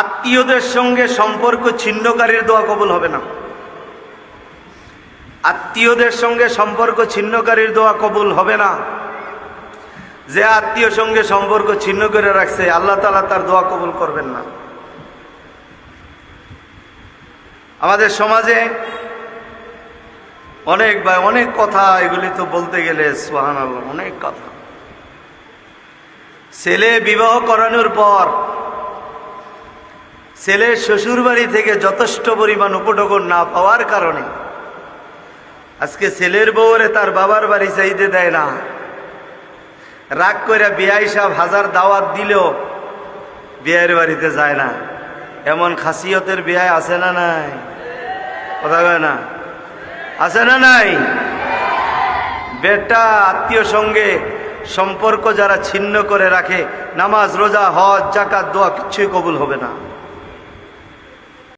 আত্মীয়দের সঙ্গে সম্পর্ক ছিন্নকারীর দোয়া কবুল হবে না। আত্মীয়দের সঙ্গে সম্পর্ক ছিন্নকারীর দোয়া কবুল হবে না। যে আত্মীয় সঙ্গে সম্পর্ক ছিন্ন করে রাখছে, আল্লাহ তাআলা তার দোয়া কবুল করবেন না। আমাদের সমাজে অনেক কথা, এগুলি তো বলতে গেলে সুবহানাল্লাহ অনেক কথা। ছেলে বিবাহ করানোর পর ছেলের শ্বশুর বাড়ি থেকে যথেষ্ট পরিমাণ উপঢৌকন না পাওয়ার কারণে আজকে ছেলের বউরে তার বাবার বাড়ি চাইতে দেয় না। রাগ করে বিয়াই সাহেব হাজার দাওয়াত দিলেও বিয়ের বাড়িতে যায় না। এমন খাসিয়তের বিয়ে আছে না নাই? কথা কয় না? আছে না নাই? বেটা আত্মীয় সঙ্গে সম্পর্ক যারা ছিন্ন করে রাখে, নামাজ রোজা হজ জাকাত দোয়া কিচ্ছুই কবুল হবে না।